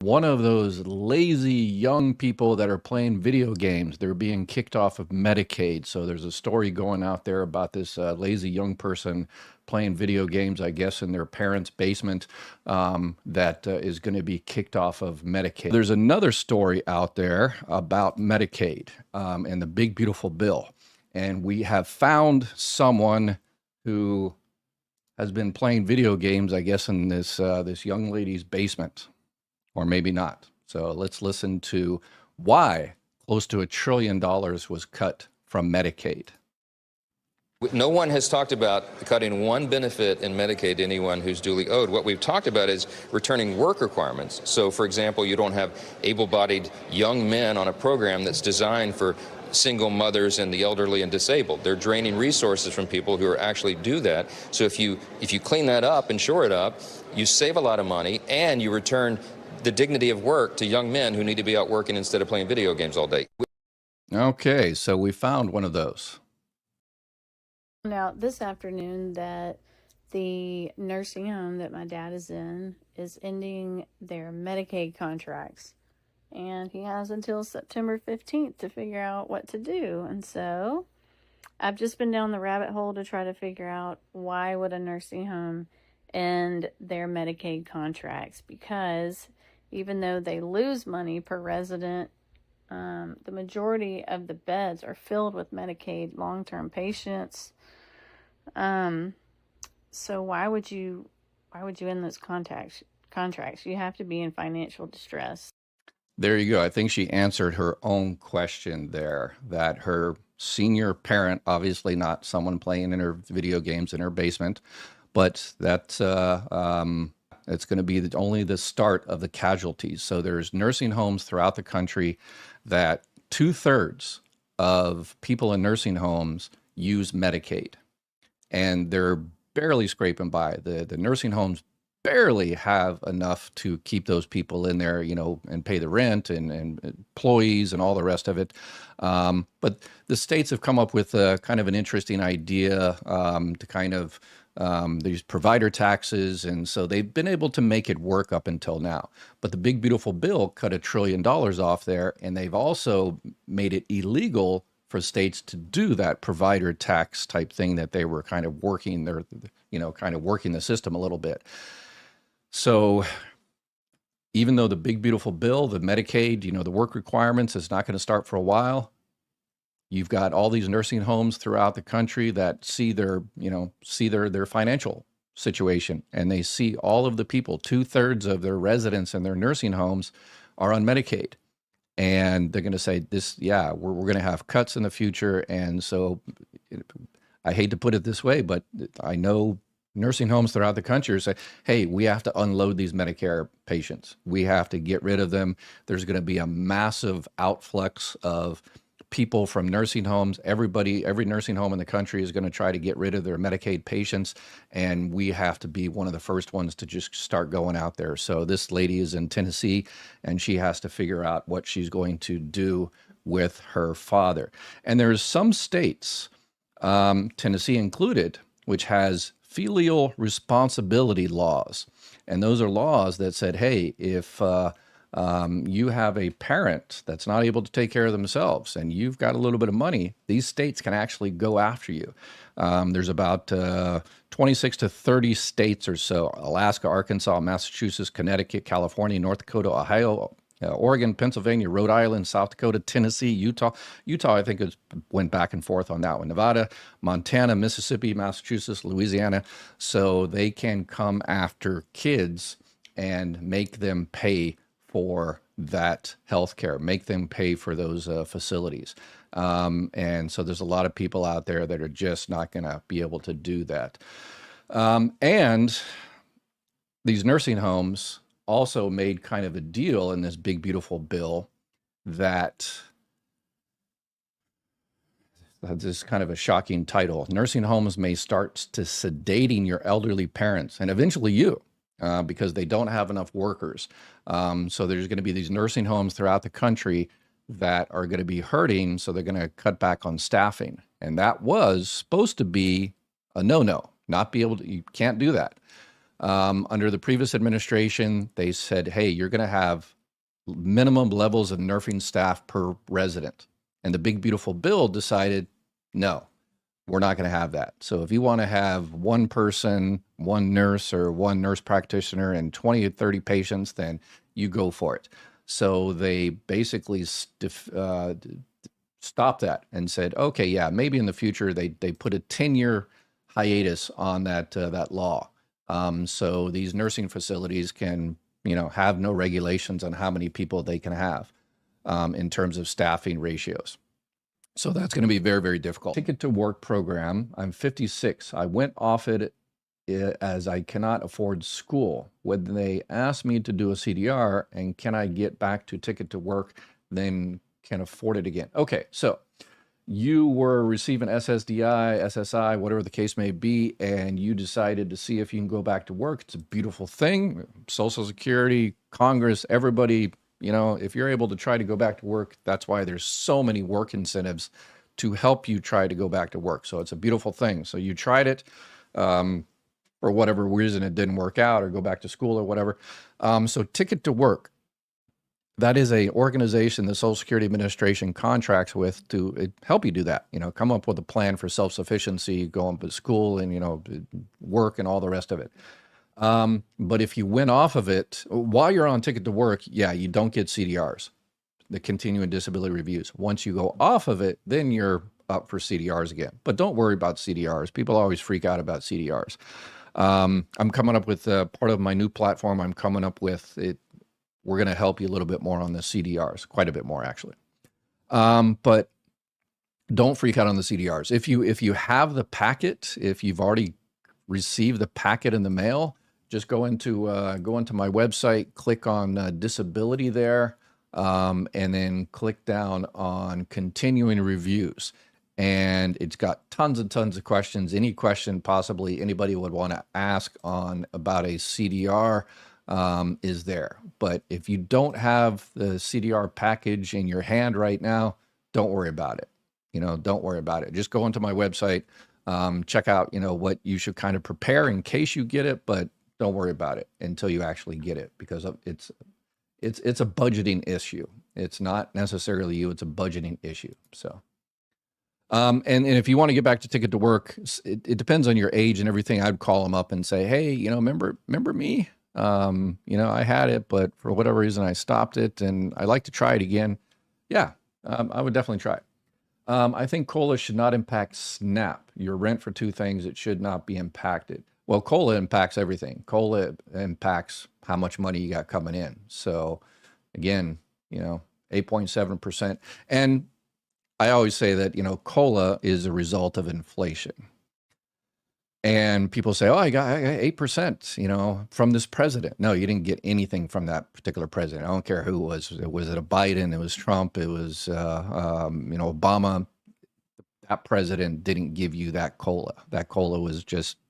One of those lazy young people that are playing video games, they're being kicked off of Medicaid. So there's a story going out there about this lazy young person playing video games, I guess, in their parents' basement that is going to be kicked off of Medicaid. There's another story out there about Medicaid and the big, beautiful bill. And we have found someone who has been playing video games, I guess, in this young lady's basement. Or maybe not. So let's listen to why close to $1 trillion was cut from Medicaid. No one has talked about cutting one benefit in Medicaid to anyone who's duly owed. What we've talked about is returning work requirements. So, for example, you don't have able-bodied young men on a program that's designed for single mothers and the elderly and disabled. They're draining resources from people who are actually do that. So if you clean that up and shore it up, you save a lot of money and you return the dignity of work to young men who need to be out working instead of playing video games all day. Okay, so we found one of those. Now, this afternoon that the nursing home that my dad is in is ending their Medicaid contracts. And he has until September 15th to figure out what to do. And so I've just been down the rabbit hole to try to figure out why would a nursing home end their Medicaid contracts, because even though they lose money per resident, the majority of the beds are filled with Medicaid long-term patients. So why would you end those contracts? You have to be in financial distress. There you go. I think she answered her own question there, that her senior parent, obviously not someone playing in her video games in her basement, but that's it's going to be only the start of the casualties. So there's nursing homes throughout the country that 2/3 of people in nursing homes use Medicaid, and they're barely scraping by. The nursing homes barely have enough to keep those people in there, and pay the rent and employees and all the rest of it. But the states have come up with kind of an interesting idea to kind of these provider taxes, and so they've been able to make it work up until now. But the big beautiful bill cut $1 trillion off there, and they've also made it illegal for states to do that provider tax type thing that they were kind of working working the system a little bit. So even though the big beautiful bill, the Medicaid, the work requirements is not going to start for a while, you've got all these nursing homes throughout the country that see their financial situation, and they see all of the people, 2/3 of their residents in their nursing homes are on Medicaid. And they're going to say we're going to have cuts in the future. And so I hate to put it this way, but I know nursing homes throughout the country say, hey, we have to unload these Medicare patients. We have to get rid of them. There's going to be a massive outflux of people from nursing homes. Every nursing home in the country is going to try to get rid of their Medicaid patients, and we have to be one of the first ones to just start going out there. So this lady is in Tennessee, and she has to figure out what she's going to do with her father. And there's some states, Tennessee included, which has filial responsibility laws. And those are laws that said, hey, if you have a parent that's not able to take care of themselves and you've got a little bit of money, these states can actually go after you. There's about 26 to 30 states or so: Alaska, Arkansas, Massachusetts, Connecticut, California, North Dakota, Ohio, Oregon, Pennsylvania, Rhode Island, South Dakota, Tennessee, Utah. I think went back and forth on that one. Nevada, Montana, Mississippi, Massachusetts, Louisiana. So they can come after kids and make them pay for that health care, make them pay for those facilities. And so there's a lot of people out there that are just not going to be able to do that. And these nursing homes also made kind of a deal in this big beautiful bill that this is kind of a shocking title. Nursing homes may start to sedating your elderly parents and eventually you, because they don't have enough workers. So there's going to be these nursing homes throughout the country that are going to be hurting, so they're going to cut back on staffing. And that was supposed to be a no-no, not be able to, you can't do that. Under the previous administration, they said, hey, you're going to have minimum levels of nursing staff per resident. And the big, beautiful bill decided, no, we're not going to have that. So if you want to have one person, one nurse or one nurse practitioner and 20 or 30 patients, then you go for it. So they basically stopped that and said, okay, yeah, maybe in the future they put a 10-year hiatus on that law. So these nursing facilities can, have no regulations on how many people they can have in terms of staffing ratios. So that's going to be very, very difficult. Ticket to Work program. I'm 56. I went off it as I cannot afford school. When they asked me to do a CDR and can I get back to Ticket to Work, then can afford it again. Okay, so you were receiving SSDI, SSI, whatever the case may be, and you decided to see if you can go back to work. It's a beautiful thing. Social Security, Congress, everybody, if you're able to try to go back to work, that's why there's so many work incentives to help you try to go back to work. So it's a beautiful thing. So you tried it for whatever reason, it didn't work out or go back to school or whatever. So Ticket to Work, that is a organization the Social Security Administration contracts with to help you do that. Come up with a plan for self-sufficiency, going to school and, work and all the rest of it. But if you went off of it, while you're on Ticket to Work, yeah, you don't get CDRs, the continuing disability reviews. Once you go off of it, then you're up for CDRs again. But don't worry about CDRs. People always freak out about CDRs. I'm coming up with part of my new platform. I'm coming up with it. We're going to help you a little bit more on the CDRs, quite a bit more actually. But don't freak out on the CDRs. If you have the packet, if you've already received the packet in the mail, just go into my website, click on disability there, and then click down on continuing reviews. And it's got tons and tons of questions. Any question possibly anybody would want to ask about a CDR is there. But if you don't have the CDR package in your hand right now, don't worry about it. Don't worry about it. Just go into my website, check out, what you should kind of prepare in case you get it, but don't worry about it until you actually get it, because it's a budgeting issue. It's not necessarily you, it's a budgeting issue. So, and if you want to get back to Ticket to Work, it depends on your age and everything. I'd call them up and say, hey, remember me? I had it, but for whatever reason I stopped it and I'd like to try it again. Yeah, I would definitely try it. I think COLA should not impact SNAP. Your rent for two things, it should not be impacted. Well, COLA impacts everything. COLA impacts how much money you got coming in. So again, 8.7%. And I always say that, COLA is a result of inflation. And people say, oh, I got 8%, from this president. No, you didn't get anything from that particular president. I don't care who it was. Was it a Biden? It was Trump. It was, Obama. That president didn't give you that COLA. That COLA was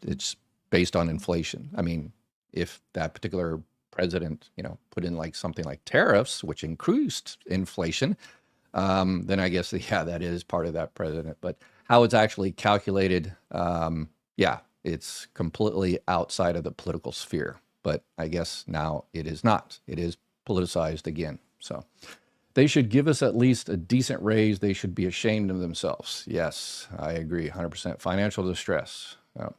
it's based on inflation. I mean, if that particular president, put in like something like tariffs, which increased inflation, then I guess, yeah, that is part of that president. But how it's actually calculated, yeah, it's completely outside of the political sphere. But I guess now it is not. It is politicized again. So they should give us at least a decent raise. They should be ashamed of themselves. Yes, I agree, 100%. Financial distress. Yeah.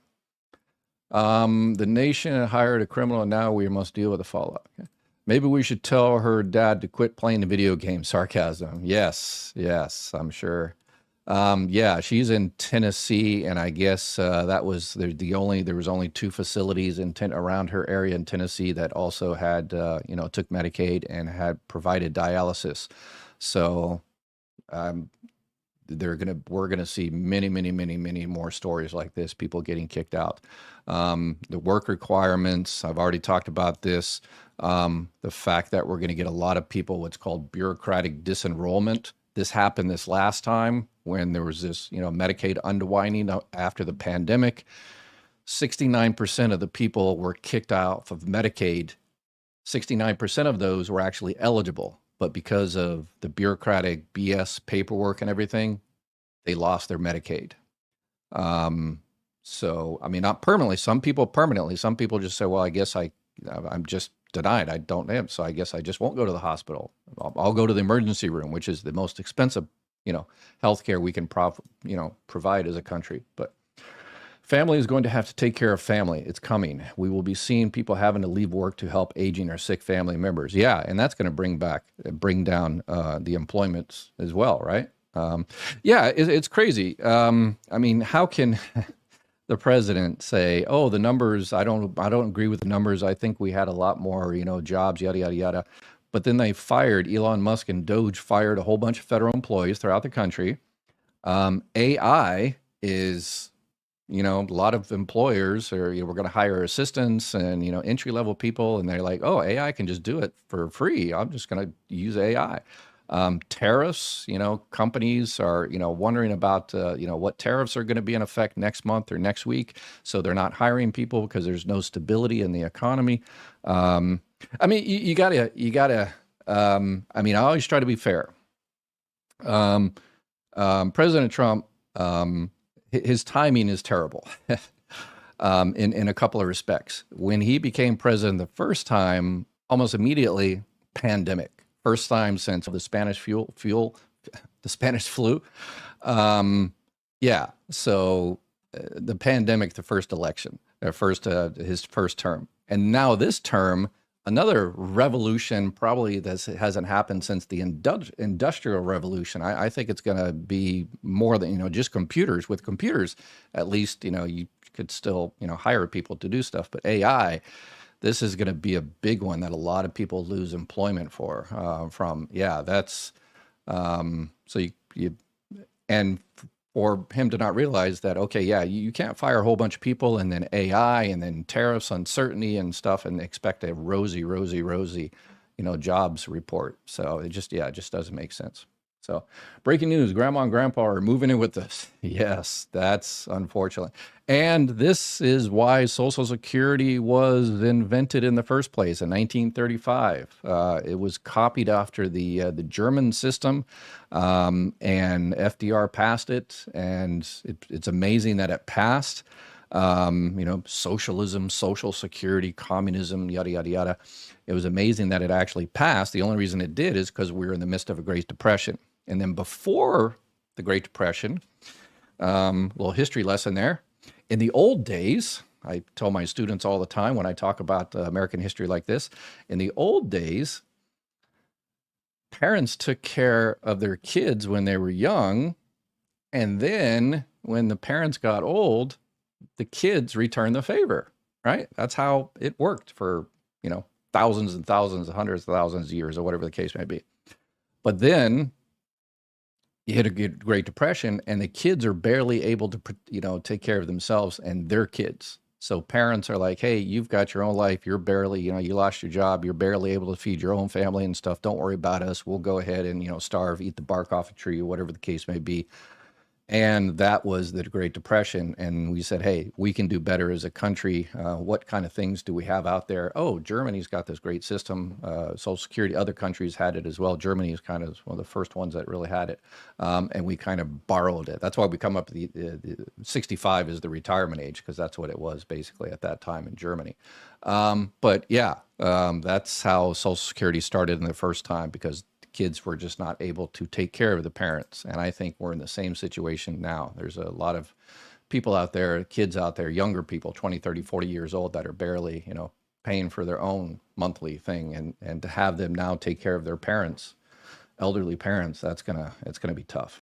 The nation hired a criminal, and now we must deal with the fallout. Okay. Maybe we should tell her dad to quit playing the video game. Sarcasm. Yes, I'm sure. Yeah, she's in Tennessee, and I guess there was only two facilities around her area in Tennessee that also had took Medicaid and had provided dialysis. So we're gonna see many more stories like this, people getting kicked out. The work requirements, I've already talked about this. The fact that we're going to get a lot of people, what's called bureaucratic disenrollment. This happened this last time when there was this, Medicaid unwinding after the pandemic. 69% of the people were kicked out of Medicaid. 69% of those were actually eligible, but because of the bureaucratic BS paperwork and everything, they lost their Medicaid. So, I mean, not permanently. Some people permanently. Some people just say, well, I guess I'm just denied. I don't have, so I guess I just won't go to the hospital. I'll go to the emergency room, which is the most expensive, healthcare we can provide as a country. But family is going to have to take care of family. It's coming. We will be seeing people having to leave work to help aging or sick family members. Yeah, and that's going to bring down the employment as well, right? Yeah, it's crazy. I mean, how can the president say, "Oh, the numbers, I don't agree with the numbers. I think we had a lot more, jobs, yada yada yada." But then they fired Elon Musk, and Doge fired a whole bunch of federal employees throughout the country. AI is, a lot of employers are, we're going to hire assistants and, entry level people, and they're like, "Oh, AI can just do it for free. I'm just going to use AI." Tariffs, companies are, wondering about, what tariffs are going to be in effect next month or next week. So they're not hiring people because there's no stability in the economy. I mean, you gotta, I mean, I always try to be fair. President Trump, his timing is terrible. In a couple of respects. When he became president the first time, almost immediately, pandemic. First time since the Spanish the Spanish flu. Yeah. So the pandemic, the first election, his first term, and now this term, another revolution. Probably this hasn't happened since the industrial revolution. I think it's going to be more than just computers. With computers, at least you could still hire people to do stuff, but AI. This is going to be a big one that a lot of people lose employment from. Yeah, that's so you and for him to not realize that, okay, yeah, you can't fire a whole bunch of people and then AI and then tariffs, uncertainty and stuff and expect a rosy, jobs report. So it just doesn't make sense. So breaking news, grandma and grandpa are moving in with us. Yes, that's unfortunate. And this is why Social Security was invented in the first place in 1935. It was copied after the German system, and FDR passed it. And it's amazing that it passed. Socialism, Social Security, communism, yada, yada, yada. It was amazing that it actually passed. The only reason it did is because we were in the midst of a Great Depression. And then before the Great Depression, little history lesson there. In the old days, I tell my students all the time when I talk about American history like this, in the old days, parents took care of their kids when they were young. And then when the parents got old, the kids returned the favor, right? That's how it worked for, thousands and thousands, hundreds of thousands of years or whatever the case may be. But then you hit a Great Depression and the kids are barely able to, take care of themselves and their kids. So parents are like, hey, you've got your own life. You're barely, you lost your job. You're barely able to feed your own family and stuff. Don't worry about us. We'll go ahead and, starve, eat the bark off a tree, whatever the case may be. And that was the Great Depression. And we said, hey, we can do better as a country. What kind of things do we have out there? Oh, Germany's got this great system. Social Security, other countries had it as well. Germany is kind of one of the first ones that really had it. And we kind of borrowed it. That's why we come up with the 65 is the retirement age, because that's what it was basically at that time in Germany. But yeah, that's how Social Security started in the first time, because kids were just not able to take care of the parents. And I think we're in the same situation now. There's a lot of people out there, kids out there, younger people, 20, 30, 40 years old, that are barely, paying for their own monthly thing. And to have them now take care of their parents, elderly parents, it's gonna be tough.